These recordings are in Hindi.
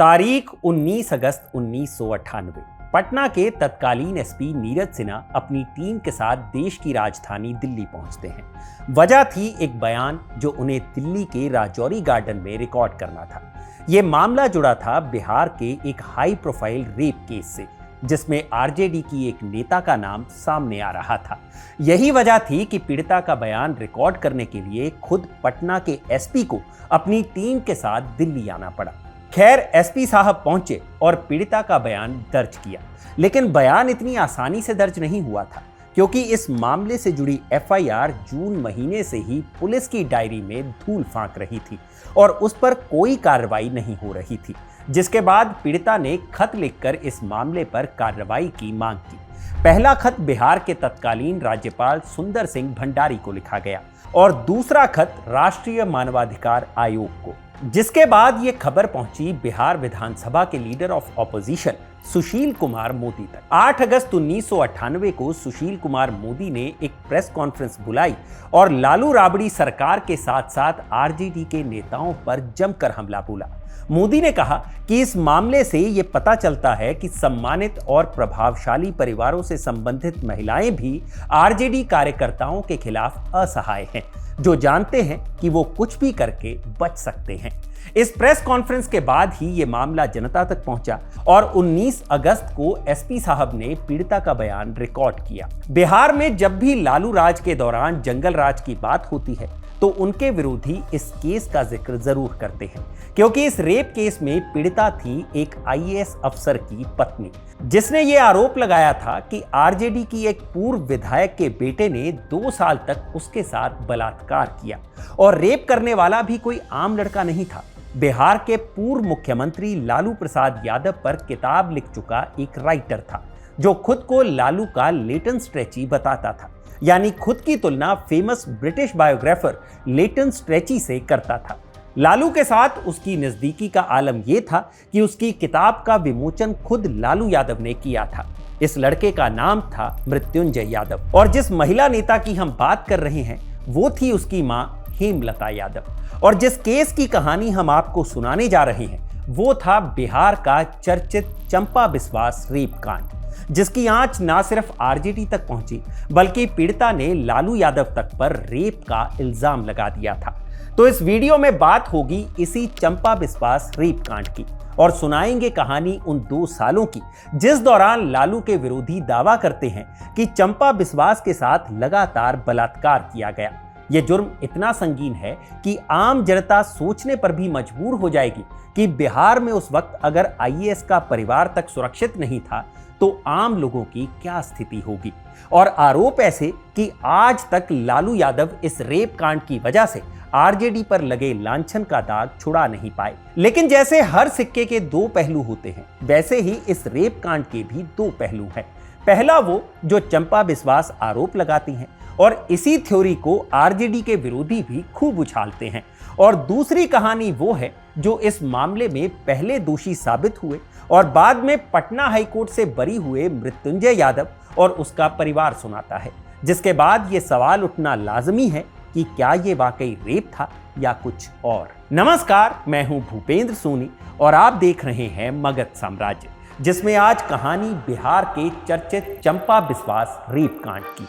तारीख 19 अगस्त 1998। पटना के तत्कालीन एसपी नीरज सिन्हा अपनी टीम के साथ देश की राजधानी दिल्ली पहुंचते हैं। वजह थी एक बयान जो उन्हें दिल्ली के राजौरी गार्डन में रिकॉर्ड करना था। यह मामला जुड़ा था बिहार के एक हाई प्रोफाइल रेप केस से, जिसमें आरजेडी की एक नेता का नाम सामने आ रहा था। यही वजह थी कि पीड़िता का बयान रिकॉर्ड करने के लिए खुद पटना के एसपी को अपनी टीम के साथ दिल्ली आना पड़ा। खैर, एसपी साहब पहुंचे और पीड़िता का बयान दर्ज किया, लेकिन बयान इतनी आसानी से दर्ज नहीं हुआ था, क्योंकि इस मामले से जुड़ी एफआईआर जून महीने से ही पुलिस की डायरी में धूल फांक रही थी और उस पर कोई कार्रवाई नहीं हो रही थी। जिसके बाद पीड़िता ने खत लिखकर इस मामले पर कार्रवाई की मांग की। पहला खत बिहार के तत्कालीन राज्यपाल सुंदर सिंह भंडारी को लिखा गया और दूसरा खत राष्ट्रीय मानवाधिकार आयोग को। जिसके बाद यह खबर पहुंची बिहार विधानसभा के leader of opposition Sushil Kumar Modi तक। 8 अगस्त 1998 को सुशील कुमार मोदी ने एक प्रेस कॉन्फ्रेंस बुलाई और लालू राबड़ी सरकार के साथ साथ आरजेडी के नेताओं पर जमकर हमला बोला। मोदी ने कहा कि इस मामले से यह पता चलता है कि सम्मानित और प्रभावशाली परिवारों से संबंधित महिलाएं भी आरजेडी कार्यकर्ताओं के खिलाफ असहाय हैं, जो जानते हैं कि वो कुछ भी करके बच सकते हैं। इस प्रेस कॉन्फ्रेंस के बाद ही ये मामला जनता तक पहुंचा और 19 अगस्त को एसपी साहब ने पीड़िता का बयान रिकॉर्ड किया। बिहार में जब भी लालू राज के दौरान जंगल राज की बात होती है तो उनके विरोधी इस केस का जिक्र जरूर करते हैं, क्योंकि इस रेप केस में पीड़िता थी एक आईएएस अफसर की पत्नी, जिसने ये आरोप लगाया था कि आरजेडी की एक पूर्व विधायक के बेटे ने 2 साल तक उसके साथ बलात्कार किया और रेप करने वाला भी कोई आम लड़का नहीं था। बिहार के पूर्व मुख्यमंत्री लालू प्रसाद यादव पर किताब लिख चुका एक राइटर था, जो खुद को लालू का लेटन स्ट्रेची बताता था, यानी खुद की तुलना फेमस ब्रिटिश बायोग्राफर लेटन स्ट्रेची से करता था। लालू के साथ उसकी नजदीकी का आलम यह था कि उसकी किताब का विमोचन खुद लालू यादव ने किया था। इस लड़के का नाम था मृत्युंजय यादव और जिस महिला नेता की हम बात कर रहे हैं वो थी उसकी मां हेमलता यादव। और जिस केस की कहानी हम आपको सुनाने जा रहे हैं वो था बिहार का चर्चित चंपा बिस्वास रेप कांड, जिसकी आंच ना सिर्फ आरजेडी तक पहुंची बल्कि पीड़िता ने लालू यादव तक पर रेप का इल्जाम लगा दिया था। तो इस वीडियो में बात होगी इसी चंपा बिस्वास रेप कांड की और सुनाएंगे कहानी उन 2 सालों की जिस दौरान लालू के विरोधी दावा करते हैं कि चंपा बिस्वास के साथ लगातार बलात्कार किया गया। यह जुर्म इतना संगीन है कि आम जनता सोचने पर भी मजबूर हो जाएगी कि बिहार में उस वक्त अगर आईएएस का परिवार तक सुरक्षित नहीं था तो आम लोगों की क्या स्थिति होगी। और आरोप ऐसे कि आज तक लालू यादव इस रेप कांड की वजह से आरजेडी पर लगे लांछन का दाग छुड़ा नहीं पाए। लेकिन जैसे हर सिक्के के 2 पहलू होते हैं, वैसे ही इस रेप कांड के भी 2 पहलू हैं। पहला वो जो चंपा बिस्वास आरोप लगाती हैं और इसी थ्योरी को आरजेडी के विरोधी भी खूब उछालते हैं, और दूसरी कहानी वो है जो इस मामले में पहले दोषी साबित हुए और बाद में पटना हाईकोर्ट से बरी हुए मृत्युंजय यादव और उसका परिवार सुनाता है। जिसके बाद ये सवाल उठना लाजमी है कि क्या ये वाकई रेप था या कुछ और। नमस्कार, मैं हूं भूपेंद्र सोनी और आप देख रहे हैं मगध साम्राज्य, जिसमें आज कहानी बिहार के चर्चित चंपा बिस्वास रेप कांड की।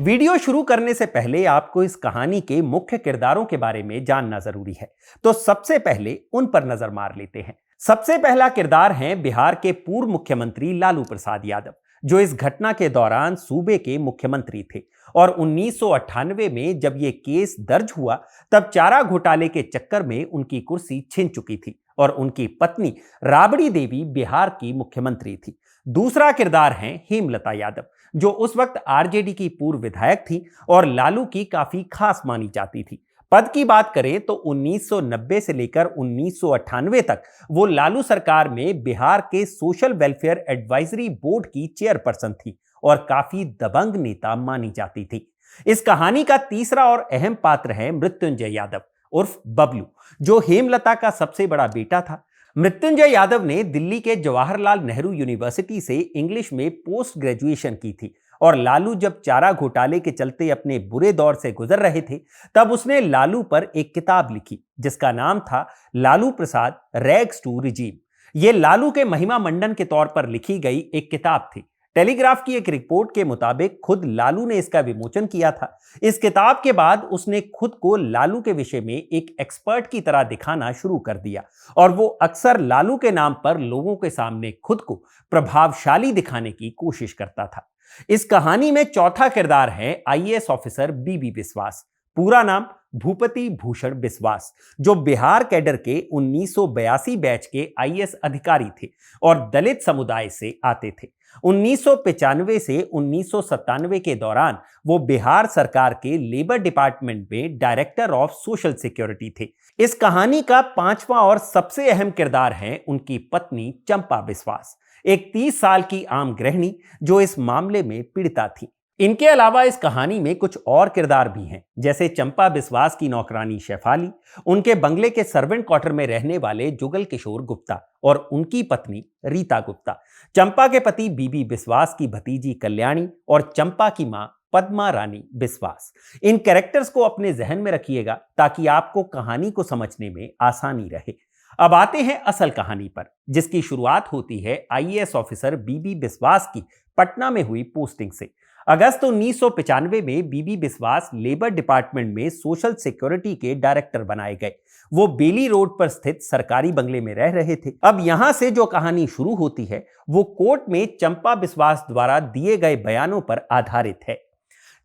वीडियो शुरू करने से पहले आपको इस कहानी के मुख्य किरदारों के बारे में जानना जरूरी है, तो सबसे पहले उन पर नजर मार लेते हैं। सबसे पहला किरदार है बिहार के पूर्व मुख्यमंत्री लालू प्रसाद यादव, जो इस घटना के दौरान सूबे के मुख्यमंत्री थे। और 1998 में जब यह केस दर्ज हुआ तब चारा घोटाले के चक्कर में उनकी कुर्सी छिन चुकी थी और उनकी पत्नी राबड़ी देवी बिहार की मुख्यमंत्री थी। दूसरा किरदार है हेमलता यादव, जो उस वक्त आरजेडी की पूर्व विधायक थी और लालू की काफी खास मानी जाती थी। पद की बात करें तो 1990 से लेकर 1998 तक वो लालू सरकार में बिहार के सोशल वेलफेयर एडवाइजरी बोर्ड की चेयरपर्सन थी और काफी दबंग नेता मानी जाती थी। इस कहानी का तीसरा और अहम पात्र है मृत्युंजय यादव उर्फ बबलू, जो हेमलता का सबसे बड़ा बेटा था। मृत्युंजय यादव ने दिल्ली के जवाहरलाल नेहरू यूनिवर्सिटी से इंग्लिश में पोस्ट ग्रेजुएशन की थी और लालू जब चारा घोटाले के चलते अपने बुरे दौर से गुजर रहे थे, तब उसने लालू पर एक किताब लिखी जिसका नाम था Lalu Prasad rags to regime. यह लालू के महिमा मंडन के तौर पर लिखी गई एक किताब थी। टेलीग्राफ की एक रिपोर्ट के मुताबिक खुद लालू ने इसका विमोचन किया था। इस किताब के बाद उसने खुद को लालू के विषय में एक एक्सपर्ट की तरह दिखाना शुरू कर दिया और वो अक्सर लालू के नाम पर लोगों के सामने खुद को प्रभावशाली दिखाने की कोशिश करता था। इस कहानी में चौथा किरदार है आईएएस ऑफिसर बीबी बिस्वास, पूरा नाम भूपति भूषण बिस्वास, जो बिहार कैडर के 1982 बैच के आईएएस अधिकारी थे और दलित समुदाय से आते थे। 1995 से 1997 के दौरान वो बिहार सरकार के लेबर डिपार्टमेंट में डायरेक्टर ऑफ सोशल सिक्योरिटी थे। इस कहानी का पांचवा और सबसे अहम किरदार है उनकी पत्नी चंपा बिस्वास, एक 30 साल की आम गृहिणी जो इस मामले में पीड़िता थी। इनके अलावा इस कहानी में कुछ और किरदार भी हैं, जैसे चंपा बिस्वास की नौकरानी शेफाली, उनके बंगले के सर्वेंट क्वार्टर में रहने वाले जुगल किशोर गुप्ता और उनकी पत्नी रीता गुप्ता, चंपा के पति बीबी बिस्वास की भतीजी कल्याणी और चंपा की मां पद्मा रानी बिस्वास। इन कैरेक्टर्स को अपने जहन में रखिएगा ताकि आपको कहानी को समझने में आसानी रहे। अब आते हैं असल कहानी पर, जिसकी शुरुआत होती है आईएएस ऑफिसर बीबी बिस्वास की पटना में हुई पोस्टिंग से। अगस्त 1995 में बीबी बिस्वास लेबर डिपार्टमेंट में सोशल सिक्योरिटी के डायरेक्टर बनाए गए। वो बेली रोड पर स्थित सरकारी बंगले में रह रहे थे। अब यहां से जो कहानी शुरू होती है वो कोर्ट में चंपा बिस्वास द्वारा दिए गए बयानों पर आधारित है।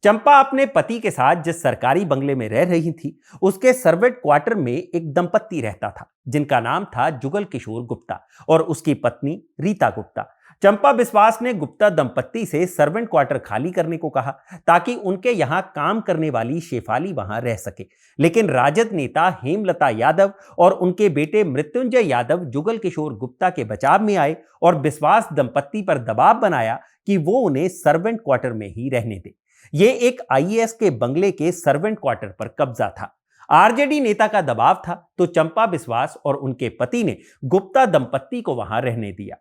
चंपा अपने पति के साथ जिस सरकारी बंगले में रह रही थी, उसके सर्वेंट क्वार्टर में एक दंपत्ति रहता था जिनका नाम था जुगल किशोर गुप्ता और उसकी पत्नी रीता गुप्ता। चंपा बिस्वास ने गुप्ता दंपत्ति से सर्वेंट क्वार्टर खाली करने को कहा ताकि उनके यहां काम करने वाली शेफाली वहां रह सके, लेकिन राजद नेता हेमलता यादव और उनके बेटे मृत्युंजय यादव जुगल किशोर गुप्ता के बचाव में आए और बिस्वास दंपत्ति पर दबाव बनाया कि वो उन्हें सर्वेंट क्वार्टर में ही रहने दे। ये एक आईएएस के बंगले के सर्वेंट क्वार्टर पर कब्जा था। आरजेडी नेता का दबाव था तो चंपा बिस्वास और उनके पति ने गुप्ता दंपत्ति को वहां रहने दिया।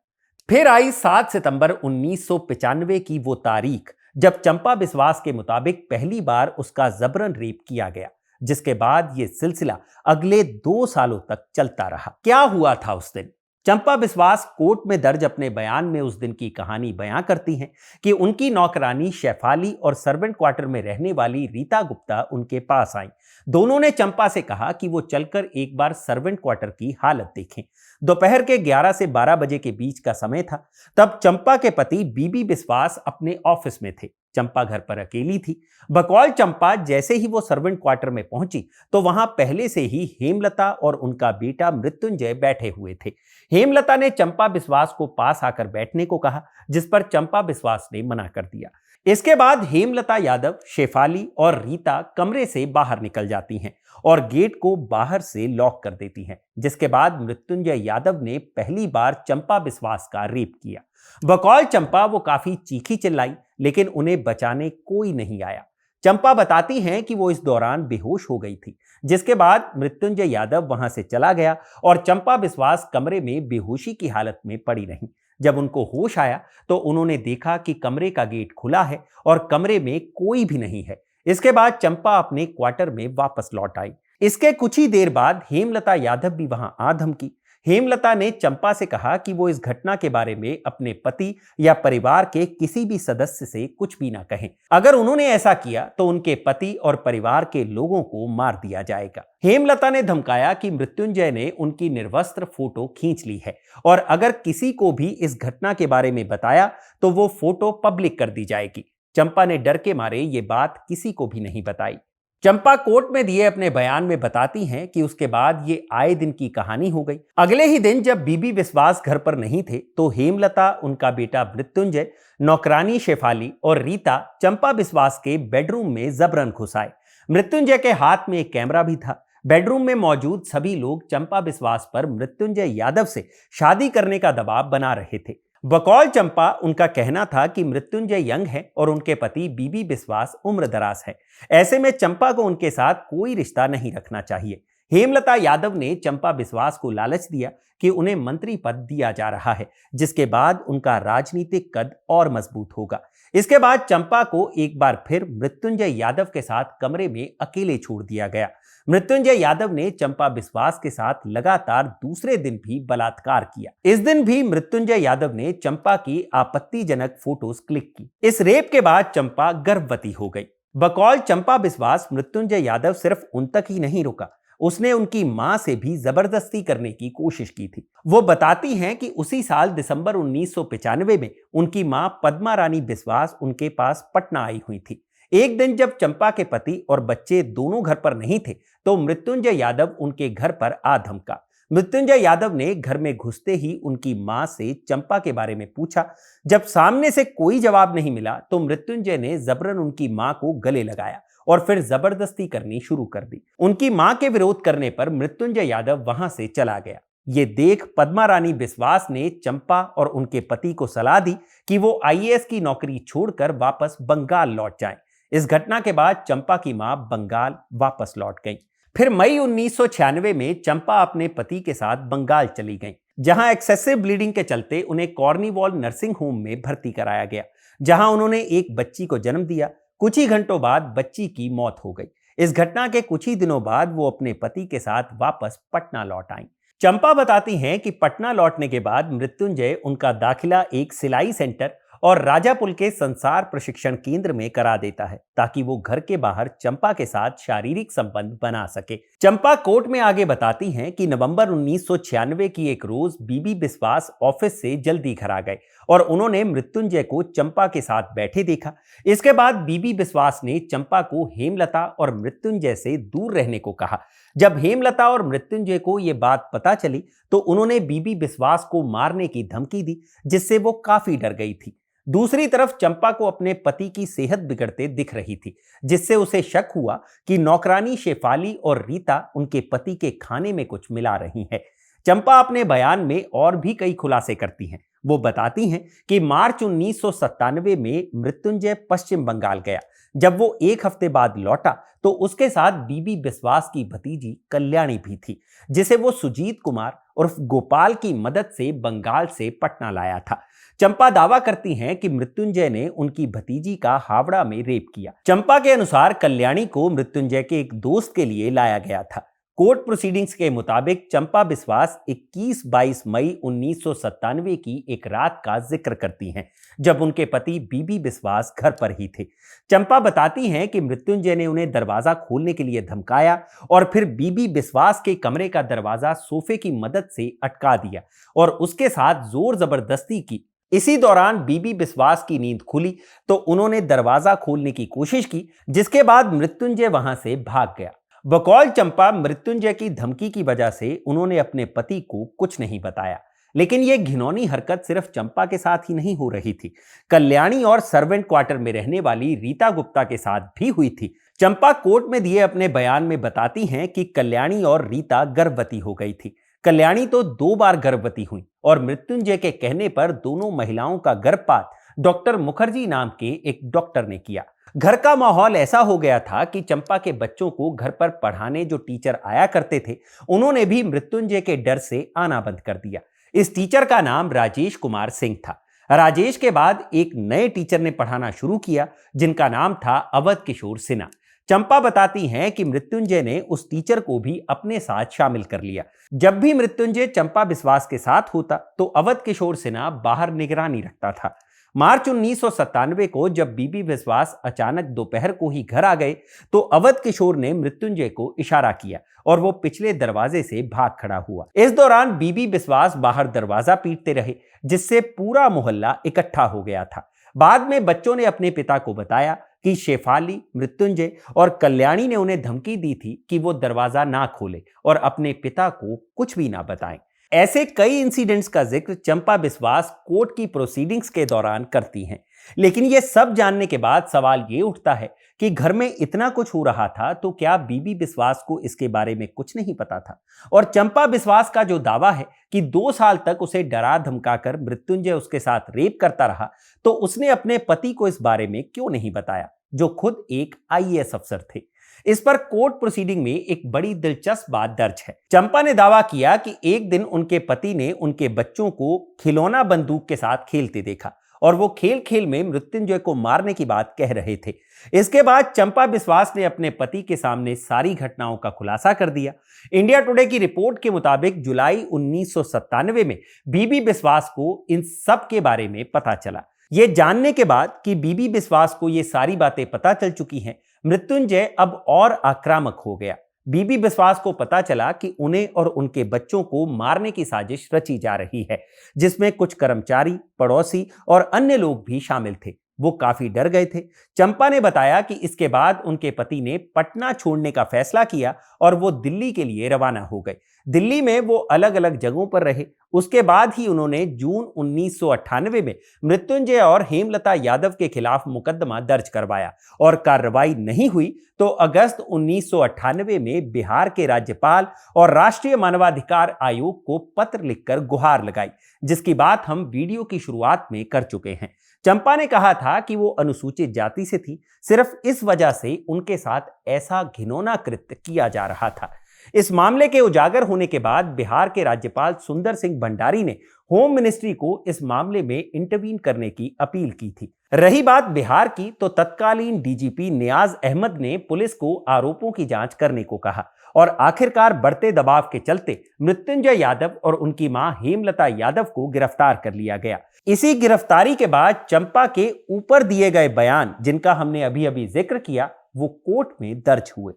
फिर आई 7 सितंबर 1995 की वो तारीख जब चंपा बिस्वास के मुताबिक पहली बार उसका जबरन रेप किया गया, जिसके बाद ये सिलसिला अगले 2 सालों तक चलता रहा। क्या हुआ था उस दिन? चंपा बिस्वास कोर्ट में दर्ज अपने बयान में उस दिन की कहानी बयां करती हैं कि उनकी नौकरानी शेफाली और सर्वेंट क्वार्टर में रहने वाली रीता गुप्ता उनके पास आई। दोनों ने चंपा से कहा कि वो चलकर एक बार सर्वेंट क्वार्टर की हालत देखें। दोपहर के 11 से 12 बजे के बीच का समय था। तब चंपा के पति बीबी बिस्वास अपने ऑफिस में थे। चंपा घर पर अकेली थी। बकौल चंपा जैसे ही वो सर्वेंट क्वार्टर में पहुंची तो वहां पहले से ही हेमलता और उनका बेटा मृत्युंजय बैठे हुए थे। हेमलता ने चंपा बिस्वास को पास आकर बैठने को कहा, जिस पर चंपा बिस्वास ने मना कर दिया। इसके बाद हेमलता यादव, शेफाली और रीता कमरे से बाहर निकल जाती हैं और गेट को बाहर से लॉक कर देती हैं, जिसके बाद मृत्युंजय यादव ने पहली बार चंपा बिस्वास का रेप किया। बकौल चंपा वो काफी चीखी चिल्लाई, लेकिन उन्हें बचाने कोई नहीं आया। चंपा बताती हैं कि वो इस दौरान बेहोश हो गई थी, जिसके बाद मृत्युंजय यादव वहां से चला गया और चंपा बिस्वास कमरे में बेहोशी की हालत में पड़ी रहीं। जब उनको होश आया तो उन्होंने देखा कि कमरे का गेट खुला है और कमरे में कोई भी नहीं है। इसके बाद चंपा अपने क्वार्टर में वापस लौट आई। इसके कुछ ही देर बाद हेमलता यादव भी वहां आ धमकी। हेमलता ने चंपा से कहा कि वो इस घटना के बारे में अपने पति या परिवार के किसी भी सदस्य से कुछ भी ना कहें। अगर उन्होंने ऐसा किया तो उनके पति और परिवार के लोगों को मार दिया जाएगा। हेमलता ने धमकाया कि मृत्युंजय ने उनकी निर्वस्त्र फोटो खींच ली है और अगर किसी को भी इस घटना के बारे में बताया तो वो फोटो पब्लिक कर दी जाएगी। चंपा ने डर के मारे ये बात किसी को भी नहीं बताई। चंपा कोर्ट में दिए अपने बयान में बताती हैं कि उसके बाद ये आए दिन की कहानी हो गई। अगले ही दिन जब बीबी बिस्वास घर पर नहीं थे तो हेमलता, उनका बेटा मृत्युंजय, नौकरानी शेफाली और रीता चंपा बिस्वास के बेडरूम में जबरन घुस आए। मृत्युंजय के हाथ में एक कैमरा भी था। बेडरूम में मौजूद सभी लोग चंपा बिस्वास पर मृत्युंजय यादव से शादी करने का दबाव बना रहे थे। बकौल चंपा, उनका कहना था कि मृत्युंजय यंग है और उनके पति बीबी बिस्वास उम्रदराज है। ऐसे में चंपा को उनके साथ कोई रिश्ता नहीं रखना चाहिए। हेमलता यादव ने चंपा बिस्वास को लालच दिया कि उन्हें मंत्री पद दिया जा रहा है, जिसके बाद उनका राजनीतिक कद और मजबूत होगा। इसके बाद चंपा को एक बार फिर मृत्युंजय यादव के साथ कमरे में अकेले छोड़ दिया गया। मृत्युंजय यादव ने चंपा बिस्वास के साथ लगातार दूसरे दिन भी बलात्कार किया। इस दिन भी मृत्युंजय यादव ने चंपा की आपत्तिजनक फोटोज क्लिक की। इस रेप के बाद चंपा गर्भवती हो गई। बकौल चंपा बिस्वास, मृत्युंजय यादव सिर्फ उन तक ही नहीं रुका, उसने उनकी मां से भी जबरदस्ती करने की कोशिश की थी। वो बताती हैं कि उसी साल दिसंबर 1995 में उनकी मां पद्मा रानी बिस्वास उनके पास पटना आई हुई थी। एक दिन जब चंपा के पति और बच्चे दोनों घर पर नहीं थे, तो मृत्युंजय यादव उनके घर पर आ धमका। मृत्युंजय यादव ने घर में घुसते ही उनकी मां से चंपा के बारे में पूछा। जब सामने से कोई जवाब नहीं मिला, तो मृत्युंजय ने जबरन उनकी मां को गले लगाया और फिर जबरदस्ती करनी शुरू कर दी। उनकी मां के विरोध करने पर मृत्युंजय यादव वहां से चला गया। ये देख पद्मा रानी बिस्वास ने चंपा और उनके पति को सलाह दी कि वो आईएएस की नौकरी छोड़कर वापस बंगाल लौट जाएं। इस घटना के बाद चंपा की मां बंगाल वापस लौट गई। फिर मई 1996 में चंपा अपने पति के साथ बंगाल चली गईं, जहां एक्सेसिव ब्लीडिंग के चलते उन्हें कॉर्निवॉल नर्सिंग होम में भर्ती कराया गया, जहां उन्होंने एक बच्ची को जन्म दिया। कुछ ही घंटों बाद बच्ची की मौत हो गई। इस घटना के कुछ ही दिनों बाद वो अपने पति के साथ वापस पटना लौट आईं। चंपा बताती हैं कि पटना लौटने के बाद मृत्युंजय उनका दाखिला एक सिलाई सेंटर और राजापुल के संसार प्रशिक्षण केंद्र में करा देता है, ताकि वो घर के बाहर चंपा के साथ शारीरिक संबंध बना सके। चंपा कोर्ट में आगे बताती हैं कि नवंबर 1996 की एक रोज बीबी बिस्वास ऑफिस से जल्दी घर आ गए और उन्होंने मृत्युंजय को चंपा के साथ बैठे देखा। इसके बाद बीबी बिस्वास ने चंपा को हेमलता और मृत्युंजय से दूर रहने को कहा। जब हेमलता और मृत्युंजय को यह बात पता चली, तो उन्होंने बीबी बिस्वास को मारने की धमकी दी, जिससे वो काफी डर गई थी। दूसरी तरफ चंपा को अपने पति की सेहत बिगड़ते दिख रही थी, जिससे उसे शक हुआ कि नौकरानी शेफाली और रीता उनके पति के खाने में कुछ मिला रही है। चंपा अपने बयान में और भी कई खुलासे करती हैं। वो बताती हैं कि मार्च 1997 में मृत्युंजय पश्चिम बंगाल गया। जब वो एक हफ्ते बाद लौटा, तो उसके साथ बीबी बिस्वास की भतीजी कल्याणी भी थी, जिसे वो सुजीत कुमार उर्फ गोपाल की मदद से बंगाल से पटना लाया था। चंपा दावा करती हैं कि मृत्युंजय ने उनकी भतीजी का हावड़ा में रेप किया। चंपा के अनुसार कल्याणी को मृत्युंजय के एक दोस्त के लिए लाया गया था। कोर्ट प्रोसीडिंग्स के मुताबिक चंपा बिस्वास 21-22 मई 1997 की एक रात का जिक्र करती हैं, जब उनके पति बीबी बिस्वास घर पर ही थे। चंपा बताती हैं कि मृत्युंजय ने उन्हें दरवाजा खोलने के लिए धमकाया और फिर बीबी बिस्वास के कमरे का दरवाजा सोफे की मदद से अटका दिया और उसके साथ जोर जबरदस्ती की। इसी दौरान बीबी बिस्वास की नींद खुली, तो उन्होंने दरवाजा खोलने की कोशिश की, जिसके बाद मृत्युंजय वहां से भाग गया। बकौल चंपा, मृत्युंजय की धमकी की वजह से उन्होंने अपने पति को कुछ नहीं बताया। लेकिन यह घिनौनी हरकत सिर्फ चंपा के साथ ही नहीं हो रही थी, कल्याणी और सर्वेंट क्वार्टर में रहने वाली रीता गुप्ता के साथ भी हुई थी। चंपा कोर्ट में दिए अपने बयान में बताती हैं कि कल्याणी और रीता गर्भवती हो गई थी। कल्याणी तो 2 बार गर्भवती हुई और मृत्युंजय के कहने पर दोनों महिलाओं का गर्भपात डॉक्टर मुखर्जी नाम के एक डॉक्टर ने किया। घर का माहौल ऐसा हो गया था कि चंपा के बच्चों को घर पर पढ़ाने जो टीचर आया करते थे, उन्होंने भी मृत्युंजय के डर से आना बंद कर दिया। इस टीचर का नाम राजेश कुमार सिंह था। राजेश के बाद एक नए टीचर ने पढ़ाना शुरू किया, जिनका नाम था अवध किशोर सिन्हा। चंपा बताती हैं कि मृत्युंजय ने उस टीचर को भी अपने साथ शामिल कर लिया। जब भी मृत्युंजय चंपा बिस्वास के साथ होता, तो अवध किशोर सिन्हा बाहर निगरानी रखता था। मार्च 1997 को जब बीबी बिस्वास अचानक दोपहर को ही घर आ गए, तो अवध किशोर ने मृत्युंजय को इशारा किया और वो पिछले दरवाजे से भाग खड़ा हुआ। इस दौरान बीबी बिस्वास बाहर दरवाजा पीटते रहे, जिससे पूरा मोहल्ला इकट्ठा हो गया था। बाद में बच्चों ने अपने पिता को बताया कि शेफाली, मृत्युंजय और कल्याणी ने उन्हें धमकी दी थी कि वो दरवाजा ना खोले और अपने पिता को कुछ भी ना बताएं। ऐसे कई इंसिडेंट्स का जिक्र चंपा बिस्वास कोर्ट की प्रोसीडिंग्स के दौरान करती हैं। लेकिन ये सब जानने के बाद सवाल ये उठता है कि घर में इतना कुछ हो रहा था तो क्या बीबी बिस्वास को इसके बारे में कुछ नहीं पता था? और चंपा बिस्वास का जो दावा है कि 2 साल तक उसे डरा धमकाकर मृत्युंजय उसके साथ रेप करता रहा, तो उसने अपने पति को इस बारे में क्यों नहीं बताया, जो खुद एक आईएएस अफसर थे? इस पर कोर्ट प्रोसीडिंग में एक बड़ी दिलचस्प बात दर्ज है। चंपा ने दावा किया कि एक दिन उनके पति ने उनके बच्चों को खिलौना बंदूक के साथ खेलते देखा और वो खेल खेल में मृत्युंजय को मारने की बात कह रहे थे। इसके बाद चंपा बिस्वास ने अपने पति के सामने सारी घटनाओं का खुलासा कर दिया। इंडिया टुडे की रिपोर्ट के मुताबिक जुलाई 1997 में बीबी बिस्वास को इन सब के बारे में पता चला। ये जानने के बाद कि बीबी बिस्वास को ये सारी बातें पता चल चुकी हैं, मृत्युंजय अब और आक्रामक हो गया। बीबी बिस्वास को पता चला कि उन्हें और उनके बच्चों को मारने की साजिश रची जा रही है, जिसमें कुछ कर्मचारी, पड़ोसी और अन्य लोग भी शामिल थे। वो काफी डर गए थे। चंपा ने बताया कि इसके बाद उनके पति ने पटना छोड़ने का फैसला किया और वो दिल्ली के लिए रवाना हो गए। दिल्ली में वो अलग अलग जगहों पर रहे। उसके बाद ही उन्होंने जून 1998 में मृत्युंजय और हेमलता यादव के खिलाफ मुकदमा दर्ज करवाया और कार्रवाई नहीं हुई तो अगस्त 1998 में बिहार के राज्यपाल और राष्ट्रीय मानवाधिकार आयोग को पत्र लिखकर गुहार लगाई, जिसकी बात हम वीडियो की शुरुआत में कर चुके हैं। चंपा ने कहा था कि वो अनुसूचित जाति से थी, सिर्फ इस वजह से उनके साथ ऐसा घिनौना कृत्य किया जा रहा था। इस मामले के उजागर होने के बाद बिहार के राज्यपाल सुंदर सिंह भंडारी ने होम मिनिस्ट्री को इस मामले में इंटरवीन करने की अपील की थी। रही बात बिहार की, तो तत्कालीन डीजीपी नियाज अहमद ने पुलिस को आरोपों की जांच करने को कहा और आखिरकार बढ़ते दबाव के चलते मृत्युंजय यादव और उनकी मां हेमलता यादव को गिरफ्तार कर लिया गया। इसी गिरफ्तारी के बाद चंपा के ऊपर दिए गए बयान, जिनका हमने अभी अभी जिक्र किया, वो कोर्ट में दर्ज हुए।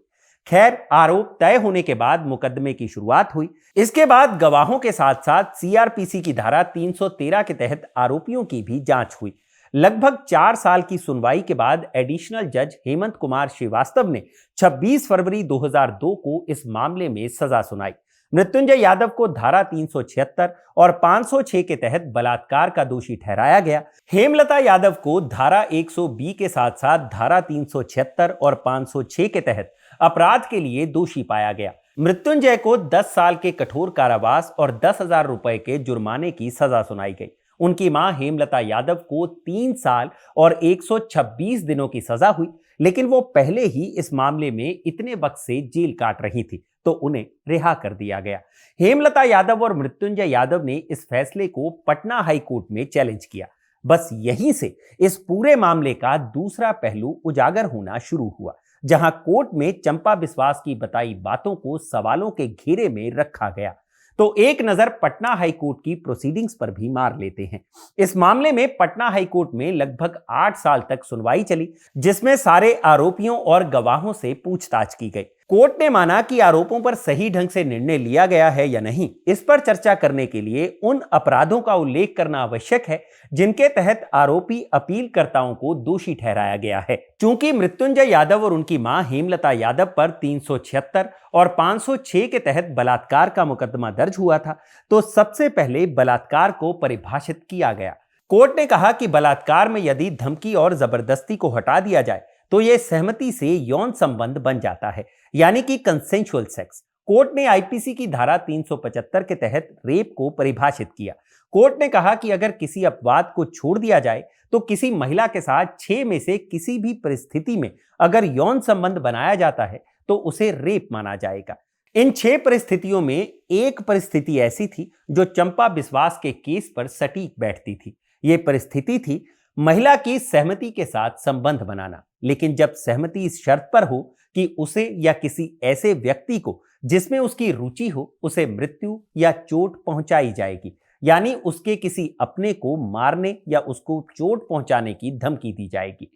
खैर, आरोप तय होने के बाद मुकदमे की शुरुआत हुई। इसके बाद गवाहों के साथ साथ सीआरपीसी की धारा 313 के तहत आरोपियों की भी जांच हुई। लगभग 4 साल की सुनवाई के बाद एडिशनल जज हेमंत कुमार श्रीवास्तव ने 26 फरवरी 2002 को इस मामले में सजा सुनाई। मृत्युंजय यादव को धारा 376 और 506 के तहत बलात्कार का दोषी ठहराया गया। हेमलता यादव को धारा 120 के साथ साथ धारा 376 और 506 के तहत अपराध के लिए दोषी पाया गया। मृत्युंजय को 10 साल के कठोर कारावास और 10,000 रुपए के जुर्माने की सजा सुनाई गई। उनकी मां हेमलता यादव को 3 साल और 126 दिनों की सजा हुई, लेकिन वो पहले ही इस मामले में इतने वक्त से जेल काट रही थी, तो उन्हें रिहा कर दिया गया। हेमलता यादव और मृत्युंजय यादव ने इस फैसले को पटना हाई कोर्ट में चैलेंज किया। बस यहीं से इस पूरे मामले का दूसरा पहलू उजागर होना शुरू हुआ, जहां कोर्ट में चंपा बिस्वास की बताई बातों को सवालों के घेरे में रखा गया। तो एक नजर पटना हाई कोर्ट की प्रोसीडिंग्स पर भी मार लेते हैं। इस मामले में पटना हाई कोर्ट में लगभग 8 साल तक सुनवाई चली, जिसमें सारे आरोपियों और गवाहों से पूछताछ की गई। कोर्ट ने माना कि आरोपों पर सही ढंग से निर्णय लिया गया है या नहीं, इस पर चर्चा करने के लिए उन अपराधों का उल्लेख करना आवश्यक है जिनके तहत आरोपी अपीलकर्ताओं को दोषी ठहराया गया है। चूंकि मृत्युंजय यादव और उनकी मां हेमलता यादव पर 376 और 506 के तहत बलात्कार का मुकदमा दर्ज हुआ था, तो सबसे पहले बलात्कार को परिभाषित किया गया। कोर्ट ने कहा कि बलात्कार में यदि धमकी और जबरदस्ती को हटा दिया जाए तो यह सहमति से यौन संबंध बन जाता है, यानी कि कंसेंशुअल सेक्स। कोर्ट ने आईपीसी की धारा 375 के तहत रेप को परिभाषित किया। कोर्ट ने कहा कि अगर किसी अपवाद को छोड़ दिया जाए तो किसी महिला के साथ 6 में से किसी भी परिस्थिति में अगर यौन संबंध बनाया जाता है तो उसे रेप माना जाएगा। इन 6 परिस्थितियों में एक परिस्थिति ऐसी थी जो चंपा बिस्वास के केस पर सटीक बैठती थी। यह परिस्थिति थी महिला की सहमति के साथ संबंध बनाना, लेकिन जब सहमति इस शर्त पर हो कि उसे या किसी ऐसे व्यक्ति को जिसमें उसकी रुचि हो उसे मृत्यु या चोट पहुंचाई जाएगी, यानी उसके किसी अपने को मारने या उसको चोट पहुंचाने की धमकी दी जाएगी।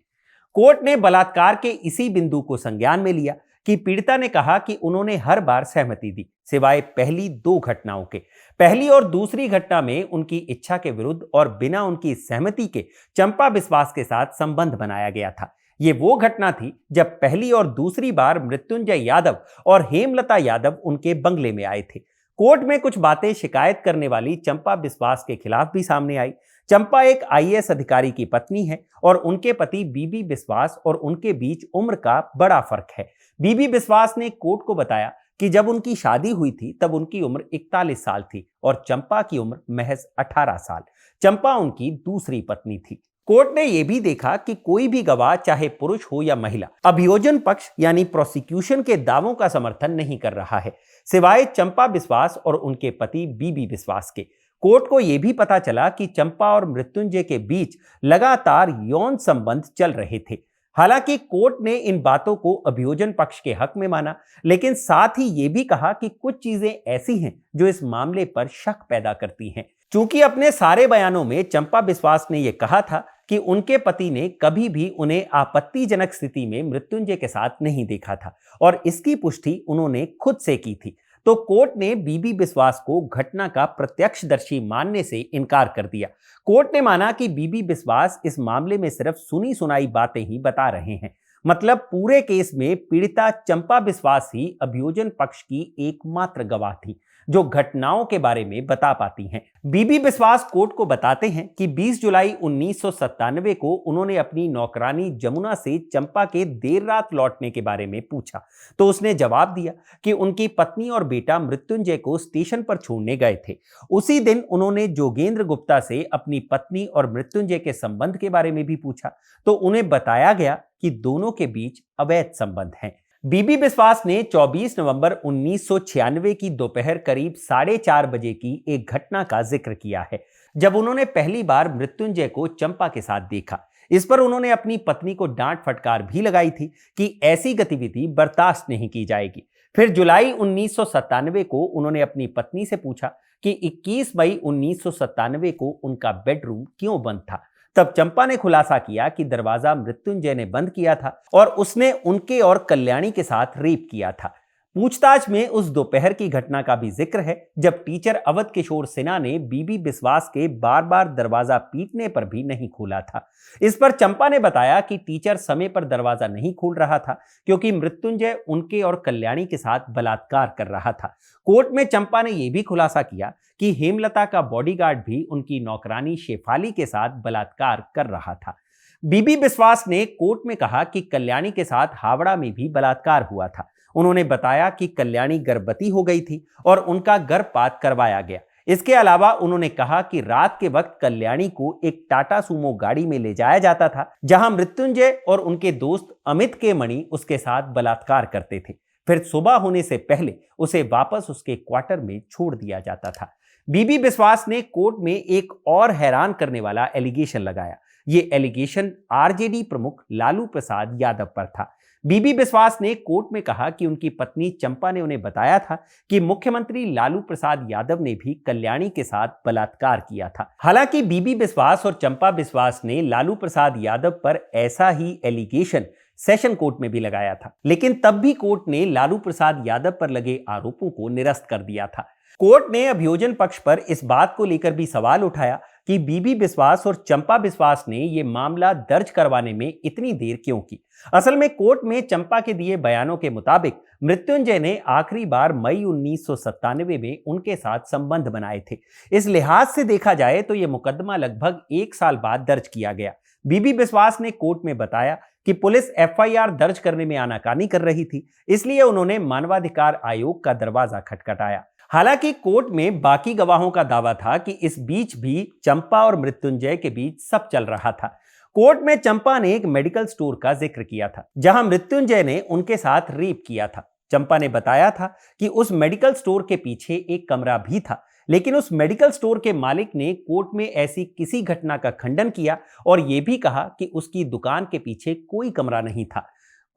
कोर्ट ने बलात्कार के इसी बिंदु को संज्ञान में लिया कि पीड़िता ने कहा कि उन्होंने हर बार सहमति दी, सिवाय पहली 2 घटनाओं के। पहली और दूसरी घटना में उनकी इच्छा के विरुद्ध और बिना उनकी सहमति के चंपा बिस्वास के साथ संबंध बनाया गया था। ये वो घटना थी जब पहली और दूसरी बार मृत्युंजय यादव और हेमलता यादव उनके बंगले में आए थे। कोर्ट में कुछ बातें शिकायत करने वाली चंपा बिस्वास के खिलाफ भी सामने आई। चंपा एक आईएएस अधिकारी की पत्नी है और उनके पति बीबी बिस्वास और उनके बीच उम्र का बड़ा फर्क है। बीबी बिस्वास ने कोर्ट को बताया कि जब उनकी शादी हुई थी तब उनकी उम्र 41 साल थी और चंपा की उम्र महज 18 साल। चंपा उनकी दूसरी पत्नी थी। कोर्ट ने यह भी देखा कि कोई भी गवाह, चाहे पुरुष हो या महिला, अभियोजन पक्ष यानी प्रोसिक्यूशन के दावों का समर्थन नहीं कर रहा है, सिवाय चंपा बिस्वास और उनके पति बीबी बिस्वास के। कोर्ट को यह भी पता चला कि चंपा और मृत्युंजय के बीच लगातार यौन संबंध चल रहे थे। हालांकि कोर्ट ने इन बातों को अभियोजन पक्ष के हक में माना, लेकिन साथ ही यह भी कहा कि कुछ चीजें ऐसी हैं जो इस मामले पर शक पैदा करती हैं। चूंकि अपने सारे बयानों में चंपा बिस्वास ने यह कहा था कि उनके पति ने कभी भी उन्हें आपत्तिजनक स्थिति में मृत्युंजय के साथ नहीं देखा था और इसकी पुष्टि उन्होंने खुद से की थी, तो कोर्ट ने बीबी बिस्वास को घटना का प्रत्यक्षदर्शी मानने से इनकार कर दिया। कोर्ट ने माना कि बीबी बिस्वास इस मामले में सिर्फ सुनी सुनाई बातें ही बता रहे हैं। मतलब पूरे केस में पीड़िता चंपा बिस्वास ही अभियोजन पक्ष की एकमात्र गवाह थी जो घटनाओं के बारे में बता पाती हैं। बीबी बिस्वास कोर्ट को बताते हैं कि 20 जुलाई 1997 को उन्होंने अपनी नौकरानी जमुना से चंपा के देर रात लौटने के बारे में पूछा, तो उसने जवाब दिया कि उनकी पत्नी और बेटा मृत्युंजय को स्टेशन पर छोड़ने गए थे। उसी दिन उन्होंने जोगेंद्र गुप्ता से अपनी पत्नी और मृत्युंजय के संबंध के बारे में भी पूछा, तो उन्हें बताया गया कि दोनों के बीच अवैध संबंध हैं। बीबी बिस्वास ने 24 नवंबर 1996 की दोपहर करीब 4:30 बजे की एक घटना का जिक्र किया है, जब उन्होंने पहली बार मृत्युंजय को चंपा के साथ देखा। इस पर उन्होंने अपनी पत्नी को डांट फटकार भी लगाई थी कि ऐसी गतिविधि बर्दाश्त नहीं की जाएगी। फिर जुलाई 1997 को उन्होंने अपनी पत्नी से पूछा कि 21 मई 1997 को उनका बेडरूम क्यों बंद था। तब चंपा ने खुलासा किया कि दरवाजा मृत्युंजय ने बंद किया था और उसने उनके और कल्याणी के साथ रेप किया था। पूछताछ में उस दोपहर की घटना का भी जिक्र है जब टीचर अवध किशोर सिन्हा ने बीबी बिस्वास के बार बार दरवाजा पीटने पर भी नहीं खोला था। इस पर चंपा ने बताया कि टीचर समय पर दरवाजा नहीं खोल रहा था क्योंकि मृत्युंजय उनके और कल्याणी के साथ बलात्कार कर रहा था। कोर्ट में चंपा ने यह भी खुलासा किया कि हेमलता का बॉडीगार्ड भी उनकी नौकरानी शेफाली के साथ बलात्कार कर रहा था। बीबी बिस्वास ने कोर्ट में कहा कि कल्याणी के साथ हावड़ा में भी बलात्कार हुआ था। उन्होंने बताया कि कल्याणी गर्भवती हो गई थी और उनका गर्भपात करवाया गया। इसके अलावा उन्होंने कहा कि रात के वक्त कल्याणी को एक टाटा सूमो गाड़ी में ले जाया जाता था, जहां मृत्युंजय और उनके दोस्त अमित के मणि उसके साथ बलात्कार करते थे। फिर सुबह होने से पहले उसे वापस उसके क्वार्टर में छोड़ दिया जाता था। बीबी बिस्वास ने कोर्ट में एक और हैरान करने वाला एलिगेशन लगाया। ये एलिगेशन आरजेडी प्रमुख लालू प्रसाद यादव पर था। बीबी बिस्वास ने कोर्ट में कहा कि उनकी पत्नी चंपा ने उन्हें बताया था कि मुख्यमंत्री लालू प्रसाद यादव ने भी कल्याणी के साथ बलात्कार किया था। हालांकि बीबी बिस्वास और चंपा बिस्वास ने लालू प्रसाद यादव पर ऐसा ही एलिगेशन सेशन कोर्ट में भी लगाया था, लेकिन तब भी कोर्ट ने लालू प्रसाद यादव पर लगे आरोपों को निरस्त कर दिया था। कोर्ट ने अभियोजन पक्ष पर इस बात को लेकर भी सवाल उठाया कि बीबी बिस्वास और चंपा बिस्वास ने यह मामला दर्ज करवाने में इतनी देर क्यों की। असल में कोर्ट में चंपा के दिए बयानों के मुताबिक मृत्युंजय ने आखिरी बार मई 1997 में उनके साथ संबंध बनाए थे। इस लिहाज से देखा जाए तो यह मुकदमा लगभग 1 साल बाद दर्ज किया गया। बीबी बिस्वास ने कोर्ट में बताया कि पुलिस एफआईआर दर्ज करने में आनाकानी कर रही थी, इसलिए उन्होंने मानवाधिकार आयोग का दरवाजा खटखटाया। हालांकि कोर्ट में बाकी गवाहों का दावा था कि इस बीच भी चंपा और मृत्युंजय के बीच सब चल रहा था। कोर्ट में चंपा ने एक मेडिकल स्टोर का जिक्र किया था जहां मृत्युंजय ने उनके साथ रेप किया था। चंपा ने बताया था कि उस मेडिकल स्टोर के पीछे एक कमरा भी था, लेकिन उस मेडिकल स्टोर के मालिक ने कोर्ट में ऐसी किसी घटना का खंडन किया और यह भी कहा कि उसकी दुकान के पीछे कोई कमरा नहीं था।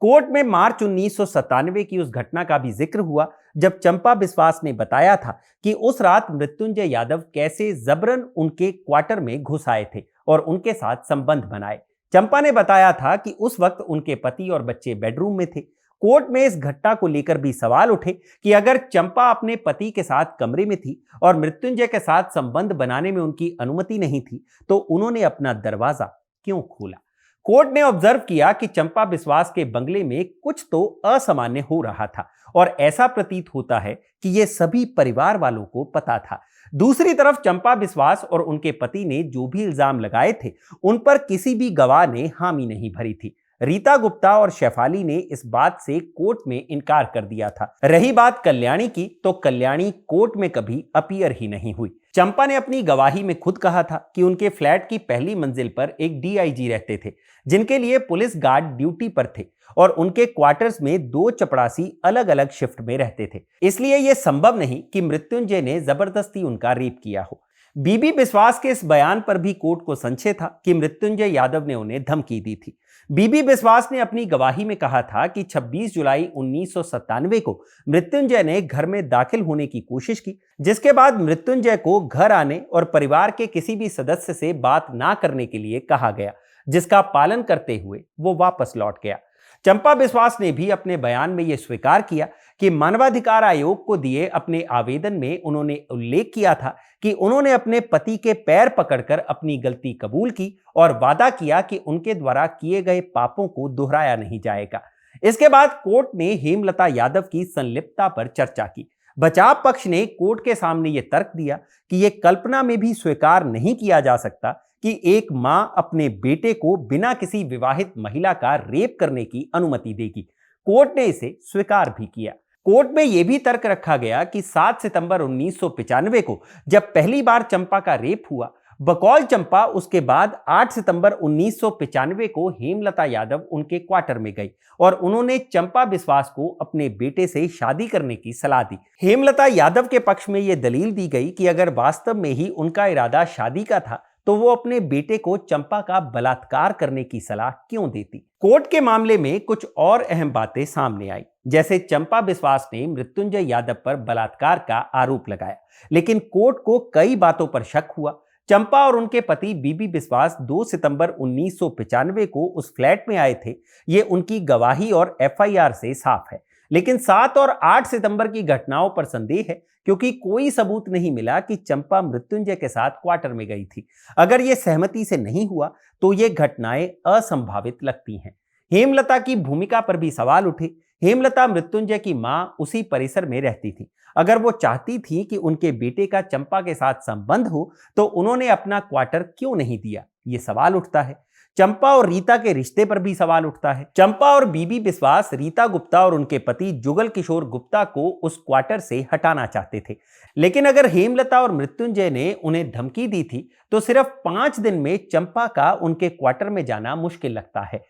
कोर्ट में मार्च 1997 की उस घटना का भी जिक्र हुआ जब चंपा बिस्वास ने बताया था कि उस रात मृत्युंजय यादव कैसे जबरन उनके क्वार्टर में घुस आए थे और उनके साथ संबंध बनाए। चंपा ने बताया था कि उस वक्त उनके पति और बच्चे बेडरूम में थे। कोर्ट में इस घटना को लेकर भी सवाल उठे कि अगर चंपा अपने पति के साथ कमरे में थी और मृत्युंजय के साथ संबंध बनाने में उनकी अनुमति नहीं थी, तो उन्होंने अपना दरवाजा क्यों खोला। कोर्ट ने ऑब्जर्व किया कि चंपा बिस्वास के बंगले में कुछ तो असामान्य हो रहा था और ऐसा प्रतीत होता है कि यह सभी परिवार वालों को पता था। दूसरी तरफ चंपा बिस्वास और उनके पति ने जो भी इल्जाम लगाए थे उन पर किसी भी गवाह ने हामी नहीं भरी थी। रीता गुप्ता और शेफाली ने इस बात से कोर्ट में इनकार कर दिया था। रही बात कल्याणी की, तो कल्याणी कोर्ट में कभी अपीयर ही नहीं हुई। चंपा ने अपनी गवाही में खुद कहा था कि उनके फ्लैट की पहली मंजिल पर एक डीआईजी रहते थे जिनके लिए पुलिस गार्ड ड्यूटी पर थे और उनके क्वार्टर्स में 2 चपड़ासी अलग अलग शिफ्ट में रहते थे। इसलिए यह संभव नहीं कि मृत्युंजय ने जबरदस्ती उनका रेप किया हो। बीबी बिस्वास के इस बयान पर भी कोर्ट को संशय था कि मृत्युंजय यादव ने उन्हें धमकी दी थी। बीबी बिस्वास ने अपनी गवाही में कहा था कि 26 जुलाई 1997 को मृत्युंजय ने घर में दाखिल होने की कोशिश की, जिसके बाद मृत्युंजय को घर आने और परिवार के किसी भी सदस्य से बात ना करने के लिए कहा गया, जिसका पालन करते हुए वो वापस लौट गया। चंपा बिस्वास ने भी अपने बयान में यह स्वीकार किया कि मानवाधिकार आयोग को दिए अपने आवेदन में उन्होंने उल्लेख किया था कि उन्होंने अपने पति के पैर पकड़कर अपनी गलती कबूल की और वादा किया कि उनके द्वारा किए गए पापों को दोहराया नहीं जाएगा। इसके बाद कोर्ट ने हेमलता यादव की संलिप्तता पर चर्चा की। बचाव पक्ष ने कोर्ट के सामने यह तर्क दिया कि यह कल्पना में भी स्वीकार नहीं किया जा सकता कि एक मां अपने बेटे को बिना किसी विवाहित महिला का रेप करने की अनुमति देगी। कोर्ट ने इसे स्वीकार भी किया। कोर्ट में यह भी तर्क रखा गया कि 7 सितंबर 1995 को जब पहली बार चंपा का रेप हुआ, बकौल चंपा उसके बाद 8 सितंबर 1995 को हेमलता यादव उनके क्वार्टर में गई और उन्होंने चंपा बिस्वास को अपने बेटे से शादी करने की सलाह दी। हेमलता यादव के पक्ष में यह दलील दी गई कि अगर वास्तव में ही उनका इरादा शादी का था तो वो अपने बेटे को चंपा का बलात्कार करने की सलाह क्यों देती। कोर्ट के मामले में कुछ और अहम बातें सामने आई, जैसे चंपा बिस्वास ने मृत्युंजय यादव पर बलात्कार का आरोप लगाया, लेकिन कोर्ट को कई बातों पर शक हुआ। चंपा और उनके पति बीबी बिस्वास 2 सितंबर 1995 को उस फ्लैट में आए थे, ये उनकी गवाही और एफआईआर से साफ है। लेकिन 7 और 8 सितंबर की घटनाओं पर संदेह है क्योंकि कोई सबूत नहीं मिला कि चंपा मृत्युंजय के साथ क्वार्टर में गई थी। अगर यह सहमति से नहीं हुआ तो ये घटनाएं असंभावित लगती हैं। हेमलता की भूमिका पर भी सवाल उठे। हेमलता मृत्युंजय की मां उसी परिसर में रहती थी। अगर वो चाहती थी कि उनके बेटे का चंपा के साथ संबंध हो तो उन्होंने अपना क्वार्टर क्यों नहीं दिया, ये सवाल उठता है। चंपा और रीता के रिश्ते पर भी सवाल उठता है। चंपा और बीबी बिस्वास रीता गुप्ता और उनके पति जुगल किशोर गुप्ता को उस क्वार्टर से हटाना चाहते थे, लेकिन अगर हेमलता और मृत्युंजय ने उन्हें धमकी दी थी तो सिर्फ 5 दिन में चंपा का उनके क्वार्टर में जाना मुश्किल लगता है।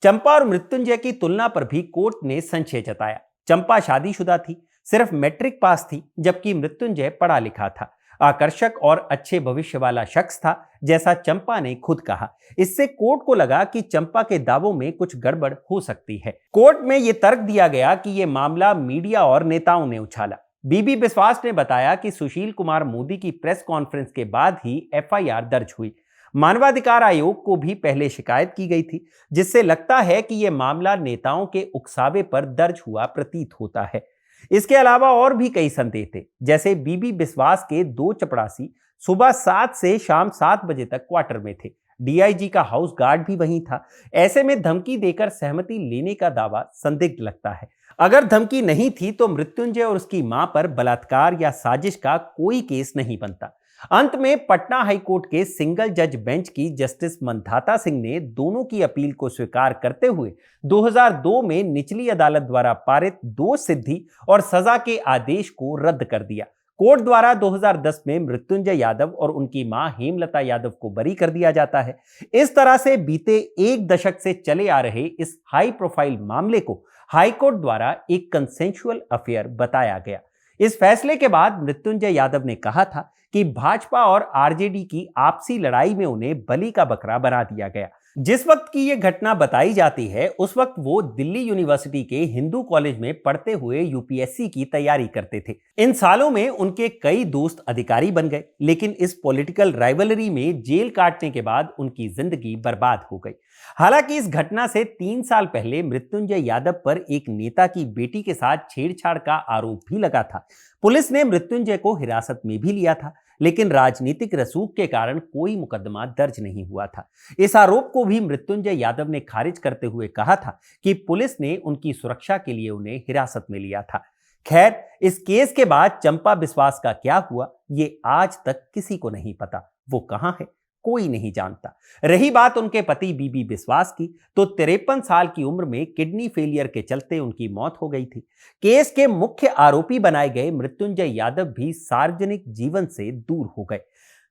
चंपा और मृत्युंजय की तुलना पर भी कोर्ट ने संशय जताया। चंपा शादीशुदा थी, सिर्फ मैट्रिक पास थी, जबकि मृत्युंजय पढ़ा लिखा था, आकर्षक और अच्छे भविष्य वाला शख्स था, जैसा चंपा ने खुद कहा। इससे कोर्ट को लगा कि चंपा के दावों में कुछ गड़बड़ हो सकती है। कोर्ट में यह तर्क दिया गया कि यह मामला मीडिया और नेताओं ने उछाला। बीबी बिस्वास ने बताया कि सुशील कुमार मोदी की प्रेस कॉन्फ्रेंस के बाद ही एफआईआर दर्ज हुई। मानवाधिकार आयोग को भी पहले शिकायत की गई थी, जिससे लगता है कि यह मामला नेताओं के उकसावे पर दर्ज हुआ प्रतीत होता है। इसके अलावा और भी कई संदेह थे, जैसे बीबी बिस्वास के 2 चपड़ासी सुबह 7 से शाम 7 बजे तक क्वार्टर में थे। डीआईजी का हाउस गार्ड भी वहीं था। ऐसे में धमकी देकर सहमति लेने का दावा संदिग्ध लगता है। अगर धमकी नहीं थी तो मृत्युंजय और उसकी मां पर बलात्कार या साजिश का कोई केस नहीं बनता। अंत में पटना हाईकोर्ट के सिंगल जज बेंच की जस्टिस मंधाता सिंह ने दोनों की अपील को स्वीकार करते हुए 2002 में निचली अदालत द्वारा पारित दोष सिद्धि और सजा के आदेश को रद्द कर दिया। कोर्ट द्वारा 2010 में मृत्युंजय यादव और उनकी मां हेमलता यादव को बरी कर दिया जाता है। इस तरह से बीते 1 दशक से चले आ रहे इस हाई प्रोफाइल मामले को हाईकोर्ट द्वारा एक कंसेंशुअल अफेयर बताया गया। इस फैसले के बाद मृत्युंजय यादव ने कहा था कि भाजपा और आरजेडी की आपसी लड़ाई में उन्हें बलि का बकरा बना दिया गया। जिस वक्त की यह घटना बताई जाती है उस वक्त वो दिल्ली यूनिवर्सिटी के हिंदू कॉलेज में पढ़ते हुए यूपीएससी की तैयारी करते थे। इन सालों में उनके कई दोस्त अधिकारी बन गए, लेकिन इस पॉलिटिकल राइवलरी में जेल काटने के बाद उनकी जिंदगी बर्बाद हो गई। हालांकि इस घटना से 3 साल पहले मृत्युंजय यादव पर एक नेता की बेटी के साथ छेड़छाड़ का आरोप भी लगा था। पुलिस ने मृत्युंजय को हिरासत में भी लिया था, लेकिन राजनीतिक रसूख के कारण कोई मुकदमा दर्ज नहीं हुआ था। इस आरोप को भी मृत्युंजय यादव ने खारिज करते हुए कहा था कि पुलिस ने उनकी सुरक्षा के लिए उन्हें हिरासत में लिया था। खैर, इस केस के बाद चंपा बिस्वास का क्या हुआ, ये आज तक किसी को नहीं पता। वो कहां है, कोई नहीं जानता। रही बात उनके पति बीबी बिस्वास की, तो 53 साल की उम्र में किडनी फेलियर के चलते उनकी मौत हो गई थी। केस के मुख्य आरोपी बनाए गए मृत्युंजय यादव भी सार्वजनिक जीवन से दूर हो गए।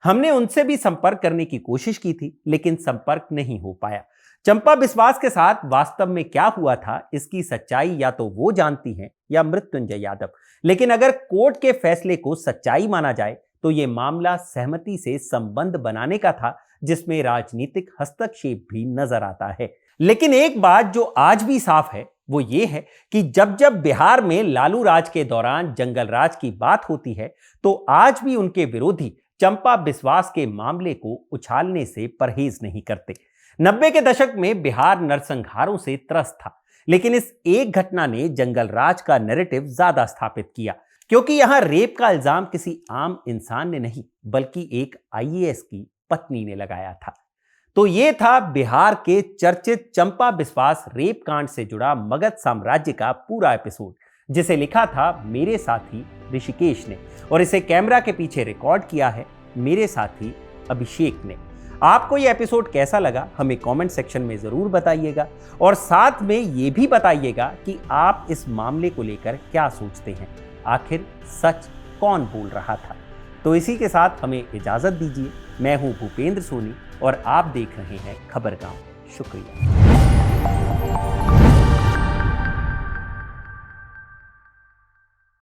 हमने उनसे भी संपर्क करने की कोशिश की थी, लेकिन संपर्क नहीं हो पाया। चंपा बिस्वास के साथ वास्तव में क्या हुआ था, इसकी सच्चाई या तो वो जानती हैं या मृत्युंजय यादव। लेकिन अगर कोर्ट के फैसले को सच्चाई माना जाए तो ये मामला सहमति से संबंध बनाने का था, जिसमें राजनीतिक हस्तक्षेप भी नजर आता है। लेकिन एक बात जो आज भी साफ है वो ये है कि जब जब बिहार में लालू राज के दौरान जंगल राज की बात होती है, तो आज भी उनके विरोधी चंपा बिस्वास के मामले को उछालने से परहेज नहीं करते। 90 के दशक में बिहार नरसंहारों से त्रस्त था, लेकिन इस एक घटना ने जंगल राज का नैरेटिव ज्यादा स्थापित किया, क्योंकि यहां रेप का इल्जाम किसी आम इंसान ने नहीं, बल्कि एक आईएएस की पत्नी ने लगाया था। तो ये था बिहार के चर्चित चंपा बिस्वास रेप कांड से जुड़ा मगध साम्राज्य का पूरा एपिसोड, जिसे लिखा था मेरे साथी ऋषिकेश ने, और इसे कैमरा के पीछे रिकॉर्ड किया है मेरे साथी अभिषेक ने। आपको ये एपिसोड कैसा लगा हमें कमेंट सेक्शन में जरूर बताइएगा, और साथ में ये भी बताइएगा कि आप इस मामले को लेकर क्या सोचते हैं। आखिर सच कौन बोल रहा था? तो इसी के साथ हमें इजाजत दीजिए। मैं हूं भूपेंद्र सोनी और आप देख रहे हैं खबरगांव। शुक्रिया।